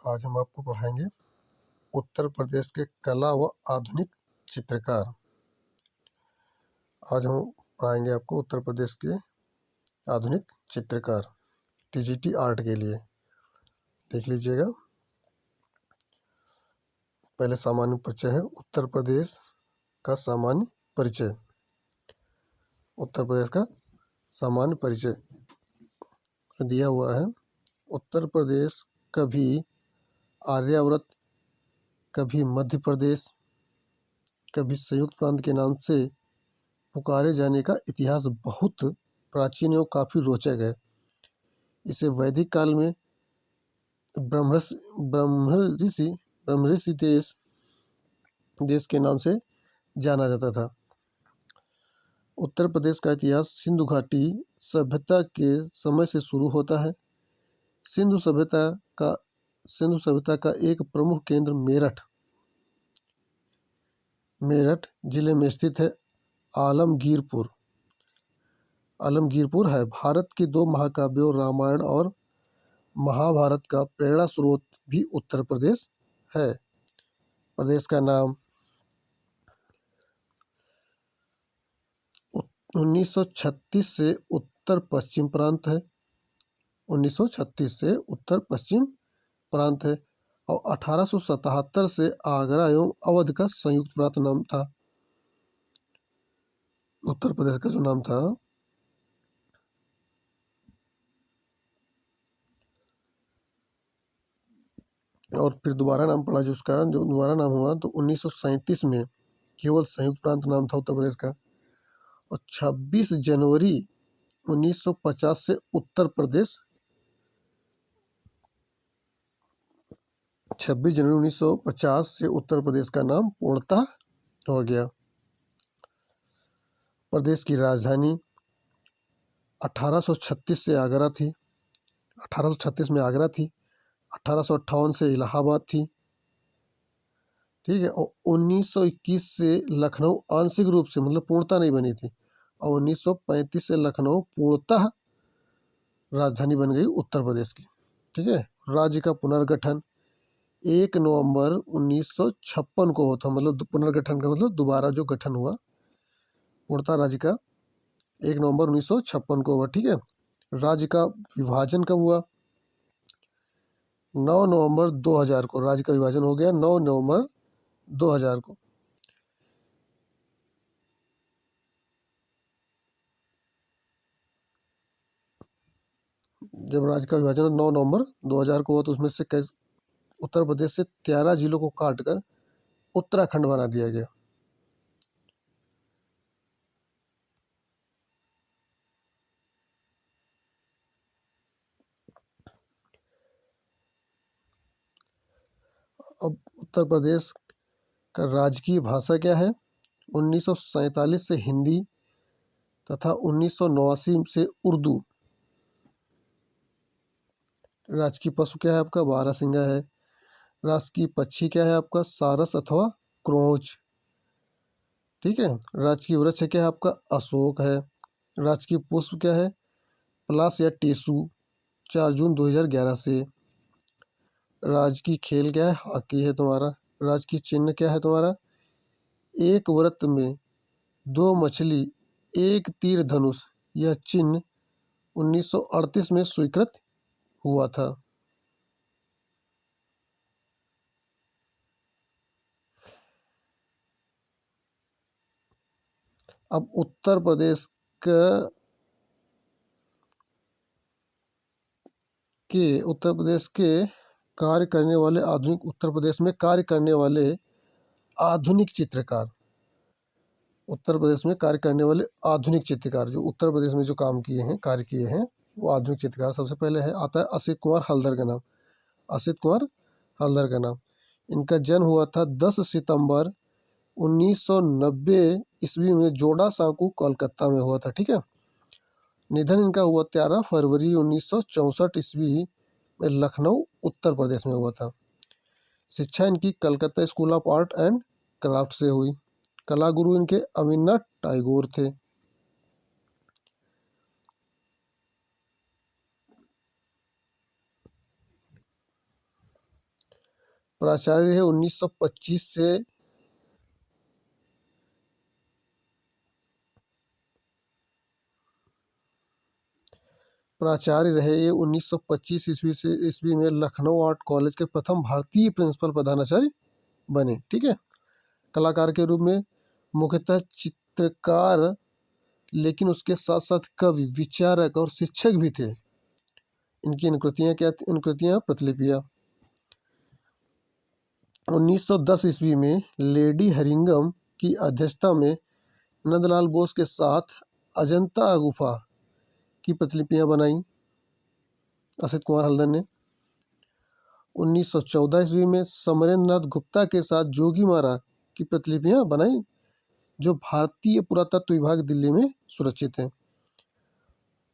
आज हम आपको पढ़ाएंगे उत्तर प्रदेश के कला व आधुनिक चित्रकार। आज हम पढ़ाएंगे आपको उत्तर प्रदेश के आधुनिक चित्रकार टीजीटी आर्ट के लिए। देख लीजिएगा। पहले सामान्य परिचय है उत्तर प्रदेश का सामान्य परिचय। उत्तर प्रदेश का सामान्य परिचय दिया हुआ है। उत्तर प्रदेश कभी आर्यावर्त, कभी मध्य प्रदेश, कभी संयुक्त प्रांत के नाम से पुकारे जाने का इतिहास बहुत प्राचीन एवं काफी रोचक है। इसे वैदिक काल में ब्रह्मऋषि देश के नाम से जाना जाता था। उत्तर प्रदेश का इतिहास सिंधु घाटी सभ्यता के समय से शुरू होता है। सिंधु सभ्यता का एक प्रमुख केंद्र मेरठ जिले में स्थित है। आलमगीरपुर है। भारत के दो महाकाव्यों रामायण और महाभारत का प्रेरणा स्रोत भी उत्तर प्रदेश है। प्रदेश का नाम 1936 से उत्तर पश्चिम प्रांत है। 1936 से उत्तर पश्चिम प्रांत है और 1877 से आगरा एवं अवध का संयुक्त प्रांत नाम था। उत्तर प्रदेश का जो नाम था। और फिर दोबारा नाम पड़ा जो दोबारा नाम हुआ तो 1937 में केवल संयुक्त प्रांत नाम था उत्तर प्रदेश का। और 26 जनवरी 1950 से उत्तर प्रदेश 26 जनवरी 1950 से उत्तर प्रदेश का नाम पूर्णतः हो गया। प्रदेश की राजधानी 1836 से आगरा थी। 1836 में आगरा थी। 1858 से इलाहाबाद थी। ठीक है। और 1921 से लखनऊ आंशिक रूप से मतलब पूर्णतः नहीं बनी थी। और 1935 से लखनऊ पूर्णतः राजधानी बन गई उत्तर प्रदेश की। ठीक है। राज्य का पुनर्गठन 1 नवंबर 1956 को होता, मतलब पुनर्गठन का मतलब दोबारा जो गठन हुआ पूर्णतः राज्य का 1 नवंबर 1956 को हुआ। ठीक है। राज्य का विभाजन कब हुआ? 9 नवंबर 2000 को राज्य का विभाजन हो गया। 9 नवंबर 2000 को। जब राज्य का विभाजन 9 नवंबर 2000 को हुआ तो उसमें से उत्तर प्रदेश से 13 जिलों को काटकर उत्तराखंड बना दिया गया। अब उत्तर प्रदेश का राजकीय भाषा क्या है? 1947 से हिंदी तथा 1989 से उर्दू। राजकीय पशु क्या है आपका? बारहसिंगा है। राष्ट्रीय पक्षी क्या है आपका? सारस अथवा क्रोच। ठीक है। राजकीय वृक्ष क्या है आपका? अशोक है। राजकीय पुष्प क्या है? पलाश या टेसू। 4 जून 2011 से। राजकीय खेल क्या है? हॉकी है तुम्हारा। राजकीय चिन्ह क्या है तुम्हारा? एक वृत्त में 2 मछली, 1 तीर धनुष। यह चिन्ह 1938 में स्वीकृत हुआ था। अब उत्तर प्रदेश के कार्य करने वाले आधुनिक उत्तर प्रदेश में कार्य करने वाले आधुनिक चित्रकार। उत्तर प्रदेश में कार्य करने वाले आधुनिक चित्रकार जो उत्तर प्रदेश में जो कार्य किए हैं वो आधुनिक चित्रकार। सबसे पहले आता है असित कुमार हल्दर का नाम। असित कुमार हल्दर का नाम। इनका जन्म हुआ था 10 सितंबर 1990 ईस्वी में जोड़ा सांकू कोलकाता में हुआ था। ठीक है। निधन इनका हुआ 13 फरवरी 1964 ईस्वी में लखनऊ उत्तर प्रदेश में हुआ था। शिक्षा इनकी Calcutta school of art and craft से हुई। कला गुरु इनके अविनाश टैगोर थे। प्राचार्य है 1925 से प्राचार्य रहे ये 1925 ईस्वी में लखनऊ आर्ट कॉलेज के प्रथम भारतीय प्रिंसिपल प्रधानाचार्य बने। ठीक है। कलाकार के रूप में मुख्यतः चित्रकार, लेकिन उसके साथ साथ कवि, विचारक और शिक्षक भी थे। इनकी इन कृतियाँ क्या थी? इन कृतियाँ प्रतिलिपियाँ। 1910 ईस्वी में लेडी हरिंगम की अध्यक्षता में नंदलाल बोस के साथ अजंता गुफा की प्रतिलिपियां बनाई असित कुमार हल्दर ने। 1914 ईस्वी में समरेंद्र नाथ गुप्ता के साथ जोगी मारा की प्रतिलिपियां बनाई, जो भारतीय पुरातत्व विभाग दिल्ली में सुरक्षित हैं।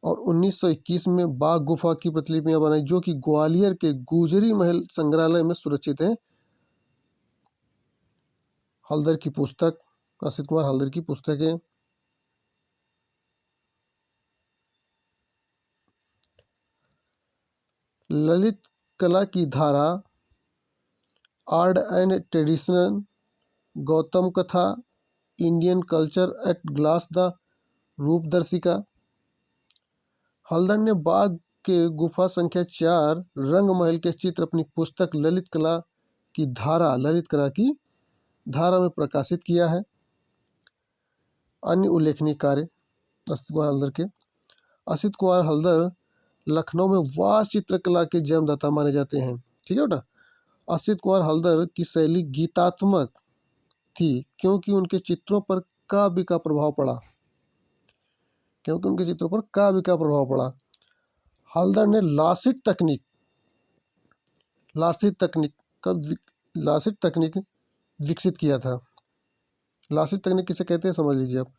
और 1921 में बाघ गुफा की प्रतिलिपियां बनाई, जो कि ग्वालियर के गुजरी महल संग्रहालय में सुरक्षित हैं। हल्दर की पुस्तक, असित कुमार हल्दर की पुस्तक है। ललित कला की धारा, आर्ट एंड ट्रेडिशन, गौतम कथा, Indian culture at glass, the Rupadarshika. Haldar ने बाघ के गुफा संख्या 4 रंग महल के चित्र अपनी पुस्तक ललित कला की धारा, ललित कला की धारा में प्रकाशित किया है। अन्य उल्लेखनीय कार्य असित कुमार हल्दर के। असित कुमार हल्दर लखनऊ में वास्तु चित्रकला के जन्मदाता माने जाते हैं। ठीक है बेटा। असित कुमार हल्दर की शैली गीतात्मक थी, क्योंकि उनके चित्रों पर काव्य का प्रभाव पड़ा। हल्दर ने लासित तकनीक विकसित किया था। लासित तकनीक किसे कहते हैं समझ लीजिए आप।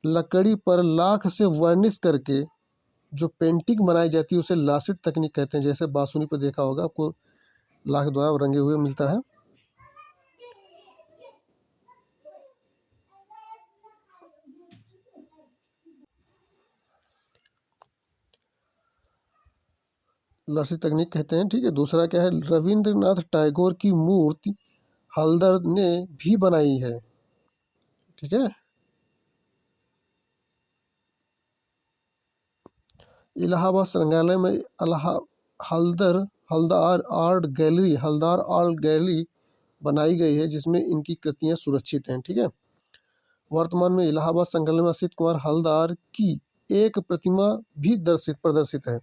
लकड़ी पर लाख से वर्निश करके जो पेंटिंग बनाई जाती है उसे लासित तकनीक कहते हैं। जैसे बांसुरी पर देखा होगा आपको, लाख द्वारा रंगे हुए मिलता है। लासित तकनीक कहते हैं। ठीक है। दूसरा क्या है, रविंद्रनाथ टैगोर की मूर्ति हल्दर ने भी बनाई है। ठीक है। इलाहाबाद संग्रहालय में हल्दर आर्ट गैलरी बनाई गई है, जिसमें इनकी कृतियां सुरक्षित हैं। ठीक है। वर्तमान में इलाहाबाद संग्रहालय में असित कुमार हल्दर की एक प्रतिमा भी प्रदर्शित है।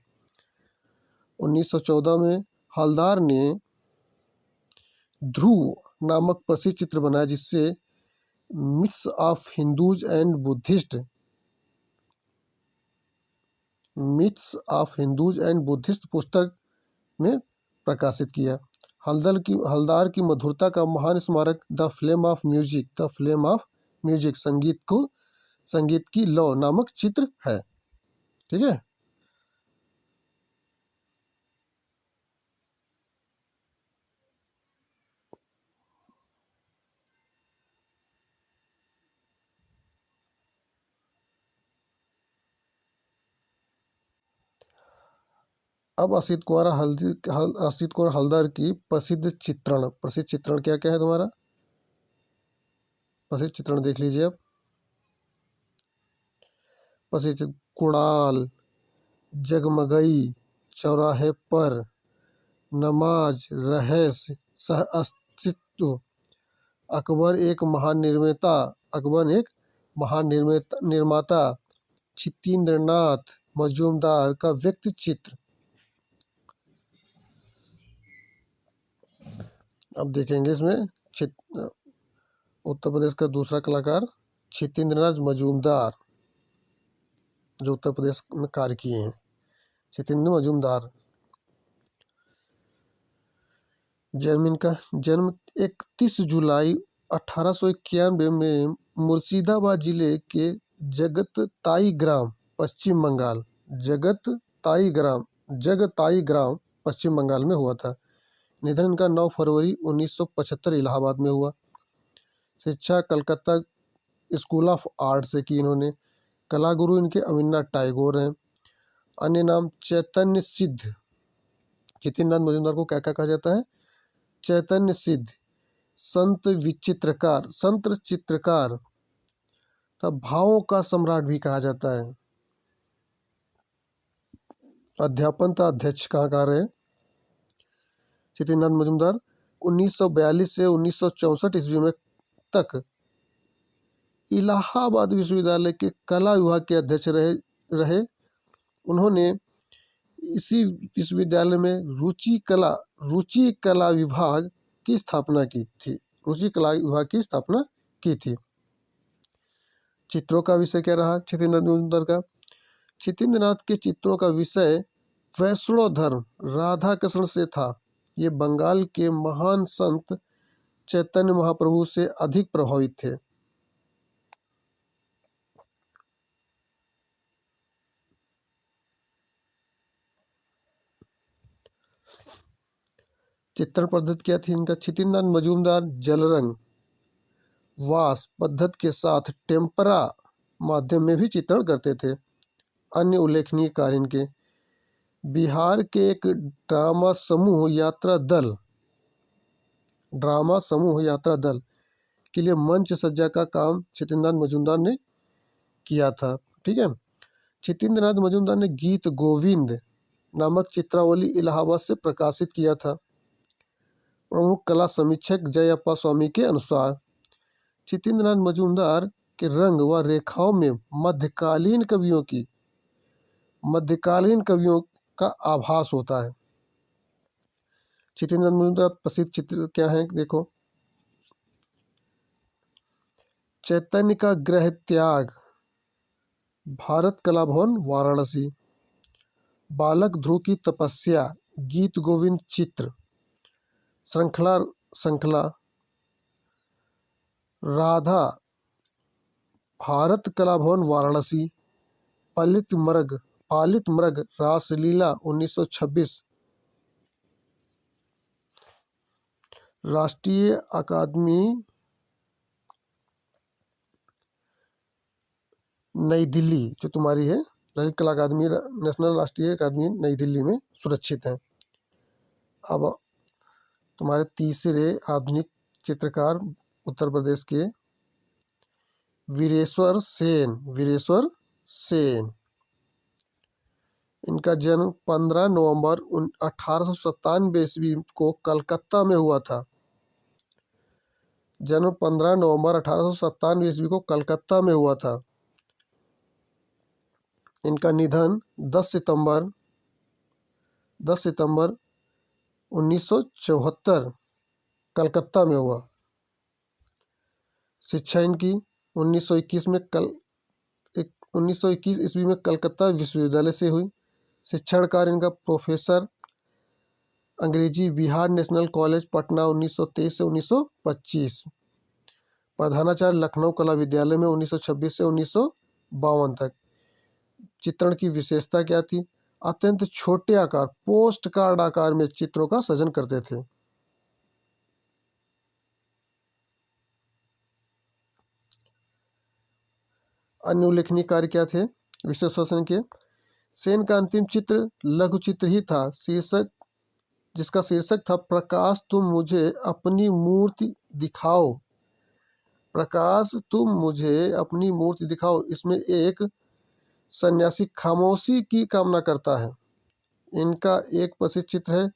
1914 में हल्दर ने ध्रुव नामक प्रसिद्ध चित्र बनाया, जिससे myths of Hindus and Buddhist पुस्तक में प्रकाशित किया। हल्दर की मधुरता का महान स्मारक द फ्लेम ऑफ म्यूजिक संगीत की लौ नामक चित्र है। ठीक है। अब असित कुमार हल्दर की प्रसिद्ध चित्रण क्या क्या है तुम्हारा? प्रसिद्ध चित्रण देख लीजिए आप। प्रसिद्ध कुणाल, जगमगई, चौराहे पर, नमाज, रहस्य, सह अस्तित्व, अकबर एक महान निर्माता, छितेंद्रनाथ मजूमदार का व्यक्ति चित्र। अब देखेंगे इसमें उत्तर प्रदेश का दूसरा कलाकार छितेंद्रनाथ मजूमदार, जो उत्तर प्रदेश में कार्य किए हैं। छितेंद्र मजूमदार जन्म 31 जुलाई 1891 में मुर्शिदाबाद जिले के जगताई ग्राम पश्चिम बंगाल में हुआ था। निधन इनका 9 फरवरी 1975 इलाहाबाद में हुआ। शिक्षा कलकत्ता स्कूल ऑफ आर्ट से की इन्होंने। कला गुरु इनके अविनाश टैगोर हैं। अन्य नाम चैतन्य सिद्ध। छितेंद्रनाथ मजूमदार को क्या क्या कहा जाता है? चैतन्य सिद्ध, संत विचित्रकार, संत चित्रकार तब भावों का सम्राट भी कहा जाता है। अध्यापन तथा अध्यक्ष कहाँ का रहे? चित्तरंजन मजूमदार 1942 से 1964 ईस्वी में तक इलाहाबाद विश्वविद्यालय के कला विभाग के अध्यक्ष रहे। उन्होंने इसी विश्वविद्यालय में रुचि कला विभाग की स्थापना की थी। रुचि कला विभाग की स्थापना की थी। चित्रों का विषय क्या रहा चित्तरंजन मजूमदार का? चित्तेंद्रनाथ के चित्रों का विषय वैष्णव धर्म, राधा कृष्ण से था। ये बंगाल के महान संत चैतन्य महाप्रभु से अधिक प्रभावित थे। चित्रण पद्धति क्या थी इनका? चित्तरंजन मजूमदार जलरंग वास पद्धति के साथ टेम्परा माध्यम में भी चित्रण करते थे। अन्य उल्लेखनीय कार्य इनके बिहार के एक ड्रामा समूह यात्रा दल के लिए मंच सज्जा का काम चित्तरंजन मजूमदार ने किया था। ठीक है। चित्तेंद्रनाथ मजूमदार ने गीत गोविंद नामक चित्रावली इलाहाबाद से प्रकाशित किया था। प्रमुख कला समीक्षक जयप्पा स्वामी के अनुसार चित्तेंद्रनाथ मजूमदार के रंग व रेखाओं में मध्यकालीन कवियों का आभास होता है। चित्तेंद्रनाथ मजूमदार प्रसिद्ध चित्र क्या है देखो? चैतन्य का ग्रह त्याग, भारत कला भवन वाराणसी, बालक ध्रुव की तपस्या, गीत गोविंद चित्र, श्रृंखला राधा, भारत कला भवन वाराणसी, पालित मृग रासलीला 1926, राष्ट्रीय अकादमी नई दिल्ली जो तुम्हारी है ललित कला अकादमी, नेशनल राष्ट्रीय अकादमी नई दिल्ली में सुरक्षित है। अब तुम्हारे तीसरे आधुनिक चित्रकार उत्तर प्रदेश के वीरेश्वर सेन। इनका जन्म 15 नवंबर 1897 ईस्वी को कलकत्ता में हुआ था। जन्म 15 नवंबर 1897 ईस्वी को कलकत्ता में हुआ था। इनका निधन 10 सितंबर 1974 कलकत्ता में हुआ। शिक्षा इनकी 1921 ईस्वी में कलकत्ता विश्वविद्यालय से हुई। शिक्षण कार्य इनका प्रोफेसर अंग्रेजी बिहार नेशनल कॉलेज पटना 1923 से 1925, प्रधानाचार्य लखनऊ कला विद्यालय में 1926 से 1952 तक। चित्रण की विशेषता क्या थी? अत्यंत छोटे आकार, पोस्ट कार्ड आकार में चित्रों का सृजन करते थे। अन्य उल्लेखनीय कार्य क्या थे विश्वेश्वर के? सेन का अंतिम चित्र लघु चित्र ही था, जिसका शीर्षक था प्रकाश तुम मुझे अपनी मूर्ति दिखाओ। प्रकाश तुम मुझे अपनी मूर्ति दिखाओ। इसमें एक सन्यासी खामोशी की कामना करता है। इनका एक प्रसिद्ध चित्र है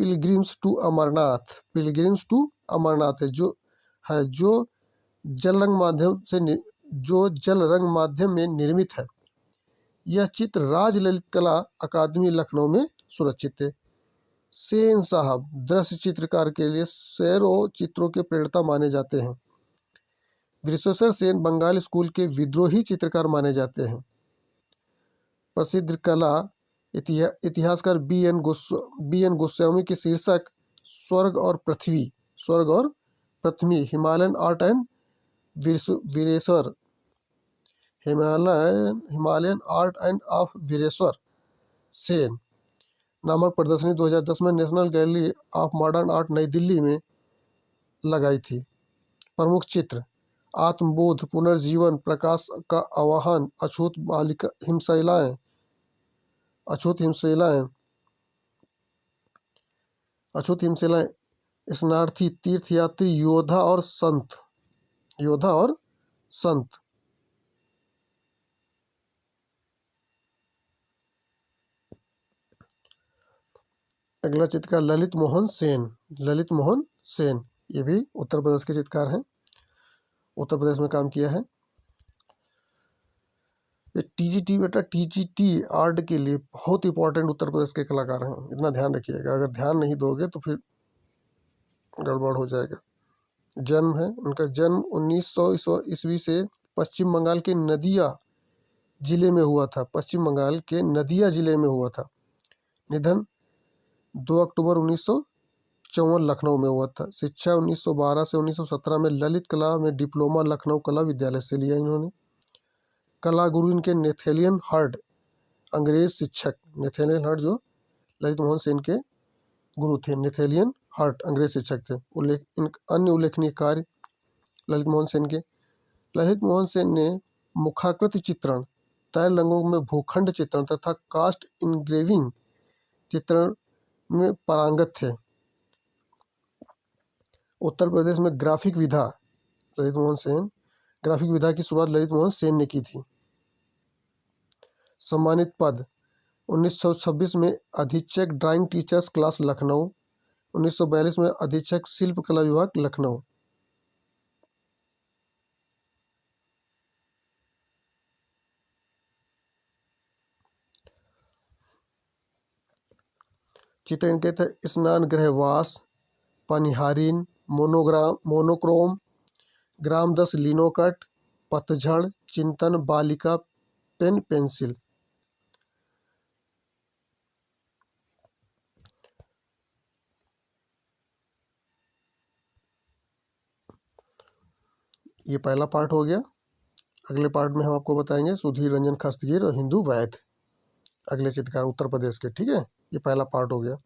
पिलग्रिम्स टू अमरनाथ है, जो जल रंग माध्यम में निर्मित है। यह चित्र राज ललित कला अकादमी लखनऊ में सुरक्षित है। सेन साहब दृश्य चित्रकार के लिए सैकड़ों चित्रों के प्रेरणा माने जाते हैं। विश्वेश्वर सेन बंगाल स्कूल के विद्रोही चित्रकार माने जाते हैं। प्रसिद्ध कला इतिहासकार बी एन गोस्वामी के शीर्षक स्वर्ग और पृथ्वी Himalayan art and Bireswar Sen नामक प्रदर्शनी 2010 में national gallery of modern art Nai Delhi में लगाई थी। प्रमुख चित्र आत्मबोध, पुनर्जीवन, प्रकाश का आवाहन, अछूत हिमशैलाएं, स्नार्थी, तीर्थयात्री, योद्धा और संत। योद्धा और संत। अगला चित्रकार ललित मोहन सेन। ललित मोहन सेन, ये भी उत्तर प्रदेश के चित्रकार हैं, उत्तर प्रदेश में काम किया है। ये टीजीटी बेटा, टीजीटी आर्ट के लिए बहुत इंपॉर्टेंट उत्तर प्रदेश के कलाकार हैं, इतना ध्यान रखिएगा, अगर ध्यान नहीं दोगे तो फिर गड़बड़ हो जाएगा। जन्म है उनका, जन्म 1900 ईस्वी से पश्चिम बंगाल के नदिया जिले में हुआ था, पश्चिम बंगाल के नदिया जिले में हुआ था। निधन 2 अक्टूबर 1954 लखनऊ में हुआ था। शिक्षा 1912 से 1917 में ललित कला में डिप्लोमा लखनऊ कला विद्यालय से लिया इन्होंने। कला गुरु इनके नेथेलियन हर्ड, अंग्रेज शिक्षक। नेथेलियन हर्ड जो ललित मोहन सेन के गुरु थे, नेथेलियन हर्ट अंग्रेज शिक्षक थे। अन्य उल्लेखनीय कार्य ललित मोहन सेन के, ललित मोहन सेन ने मुखाकृति चित्रण, तैल रंगों में भूखंड चित्रण तथा कास्ट इंग्रेविंग चित्रण में पारंगत थे। उत्तर प्रदेश में ग्राफिक विधा, ललित मोहन सेन, ग्राफिक विधा की शुरुआत ललित मोहन सेन ने की थी। सम्मानित पद 1926 में अधीक्षक ड्राइंग टीचर्स क्लास लखनऊ, 1942 में अधीक्षक शिल्प कला विभाग लखनऊ। चित्र इनके थे स्नान गृह वास, पनिहारीन, मोनोक्रोम, ग्राम 10 लिनोकट, पतझड़, चिंतन, बालिका, पेन पेंसिल। ये पहला पार्ट हो गया। अगले पार्ट में हम आपको बताएंगे सुधीर रंजन खस्तगीर और हिंदू वैद्य, अगले चित्रकार उत्तर प्रदेश के। ठीक है, ये पहला पार्ट हो गया।